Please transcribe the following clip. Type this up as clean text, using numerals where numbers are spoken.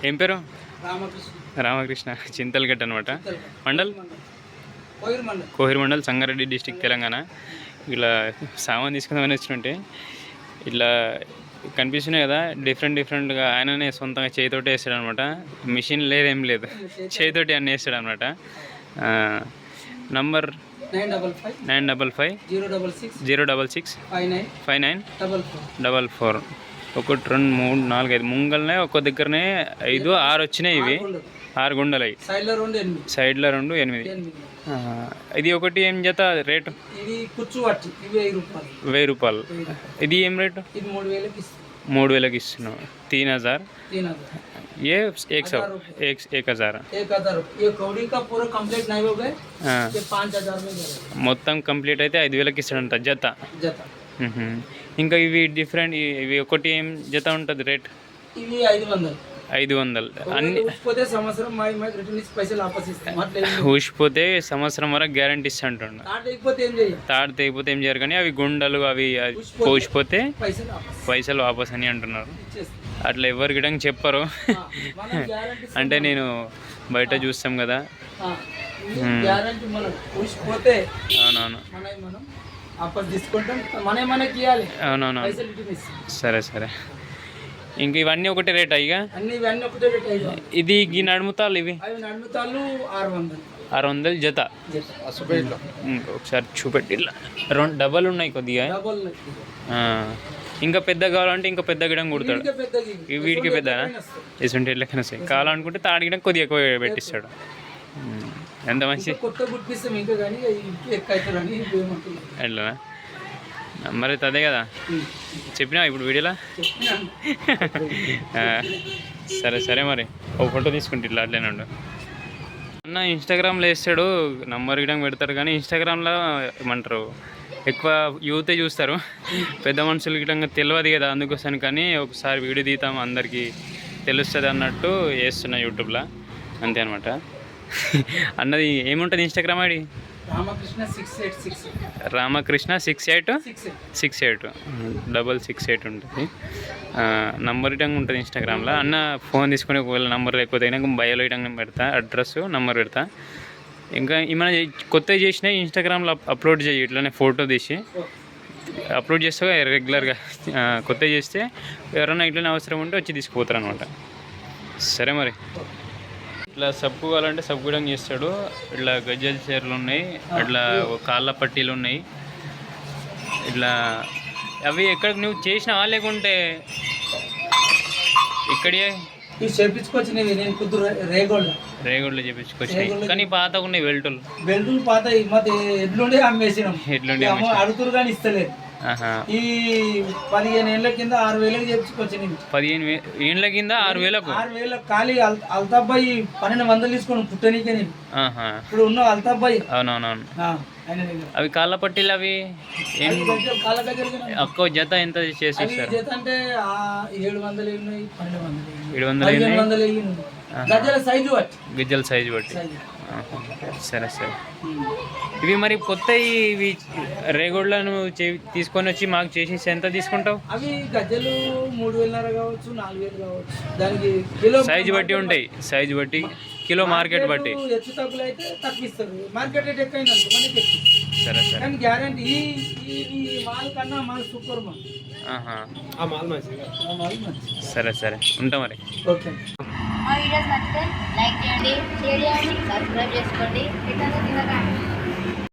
ఏం పేరు? రామకృష్ణ. రామకృష్ణ. చింతలగట్ట అనమాట. మండల్ మండల్ కోహిర్ మండల్, సంగారెడ్డి డిస్టిక్, తెలంగాణ. ఇలా సామాన్ తీసుకుందామని వచ్చినట్టే ఇట్లా కనిపిస్తున్నాయి కదా, డిఫరెంట్గా ఆయననే సొంతంగా చేతితోటి వేస్తాడు అనమాట. మిషన్ లేదేం లేదు, చేతితోటి అన్నీ వేస్తాడు అనమాట. నంబర్ 955 066 5944. 1 2 3 4 5 ముంగల్నే ఒక్కో దగ్గరనే 5 6 వచ్చినాయి. ఇవి 6 గుండలు అవి, సైడ్లో 2 8. ఇది ఒకటి ఏం జత రేటు? ఇది కూర్చోబట్టి 1000 రూపాయలు. ఇది ఏం రేటు? 3000కి ఇస్తున్నావు. 3000. ये 1000. ये कौड़ी का पूरा कंप्लीट नहीं हो गए, ये 5000 में మొత్తం కంప్లీట్ అయితే 5000కి ఇస్తాడంట జత. ఇంకా ఇవి డిఫరెంట్, ఇవి ఒకటి ఏం జత ఉంటుంది రేట్? ఇవి 500. అన్ని ఊసిపోతే సంవత్సరం వరకు గ్యారంటీ ఇస్తా అంటుండ. తాడు తెగిపోతే ఏం చేయరు, కానీ అవి గుండలు అవి ఊసిపోతే పైసలు వాపస్ అని అంటున్నారు. అట్లా ఎవరికి చెప్పరు. అంటే నేను బయట చూస్తాం కదా. అవునవును అవునవును. సరే. ఇంక ఇవన్నీ ఒకటే రేట్ ఇక? ఇది ఈ నడుముతాలు, ఇవి 600 జత. ఒకసారి చూపెట్టి, ఇలా 2 డబల్ ఉన్నాయి కొద్దిగా. ఇంకా పెద్ద కావాలంటే ఇంకా పెద్ద గిడం కుడతాడు. వీడికి పెద్ద ఇసుంటి ఎట్లకైనా సరే కావాలనుకుంటే తాడి గిడం కొద్దిగా ఎక్కువ పెట్టిస్తాడు. ఎంత మంచి ఎట్లనా మరి అదే కదా చెప్పినా ఇప్పుడు వీడియోలో. సరే మరి ఒక ఫోటో తీసుకుంటే ఇట్లా అట్లేనండు అన్న. ఇన్స్టాగ్రామ్లో వేస్తాడు, నంబర్ గిడం పెడతారు, కానీ ఇన్స్టాగ్రామ్లో ఏమంటారు ఎక్కువ యూతే చూస్తారు, పెద్ద మనుషులు గిటంగా తెలియదు కదా, అందుకోసం. కానీ ఒకసారి వీడియో తీద్దాం అందరికీ తెలుస్తుంది అన్నట్టు వేస్తున్నా యూట్యూబ్లో, అంతే అనమాట. అన్నది ఏముంటుంది ఇన్స్టాగ్రామ్ ఐడి? రామకృష్ణ 68 ఉంటుంది. నంబర్ ఇటంగా ఉంటుంది ఇన్స్టాగ్రామ్లో. అన్న ఫోన్ తీసుకుని ఒకవేళ నంబర్ లేకపోతే బయోలో ఇటంగా పెడతా, అడ్రస్ నంబర్ పెడతా. ఇంకా ఏమైనా కొత్తవి చేసినా ఇన్స్టాగ్రామ్లో అప్లోడ్ చేయి, ఇట్లానే ఫోటో తీసి అప్లోడ్ చేస్తే రెగ్యులర్గా. కొత్తవి చేస్తే ఎవరైనా ఇట్లనే అవసరం ఉంటే వచ్చి తీసుకుపోతారు అనమాట. సరే మరి. ఇట్లా సబ్బు కావాలంటే సబ్బు కూడా చేస్తాడు. ఇట్లా గజ్జల చీరలు ఉన్నాయి, ఇట్లా కాళ్ళ పట్టీలు ఉన్నాయి. ఇట్లా అవి ఎక్కడ నువ్వు చేసినావా లేకుంటే ఇక్కడే రేగోళ్ళు చేపించుకొచ్చినాయి? కానీ పాత ఉన్నాయి బెల్టులు పాత ఎట్లుండే అమ్మేసినాం, అడుగుతురు కానీ ఇస్తలేదు. ఈ 15 ఏళ్ళ కింద 6000కి చేపించుకొచ్చినాయి. 15 ఏళ్ళ కింద 6000కు ఖాళీ అల్తాబ్బాయి 1200 తీసుకుని పుట్టనీకే. ఇప్పుడు ఉన్న అల్తాబ్బాయి. అవునవునవును. అవి కాళ్ళ పట్టీలు అవి ఒక్క జత ఎంత చేసి జత అంటే 700 1200 గజ్జల సైజు బట్టి. సరే. ఇవి మరి కొత్త ఇవి రేగోడ్లను తీసుకొని వచ్చి మాకు చేసి ఎంత తీసుకుంటావు? అవి గజ్జలు 3000 కావచ్చు, 4000 కావచ్చు. దానికి కిలో సైజు బట్టి ఉంటాయి, సైజు బట్టి, కిలో మార్కెట్ బట్టి. హెచ్చు తగ్గులు అయితే తగ్గిస్తారు, మార్కెట్ రేట్ ఎక్కువైంది అనుకో. సరే కానీ గ్యారంటీ ఈ మాల్ కన్నా మాల్ సూపర్ మాల్. సరే ఉంటా మరి. ఓకే. మా వీడియోస్ నచ్చితే లైక్ చేయండి, షేర్ చేయండి, సబ్స్క్రైబ్ చేసుకోండి.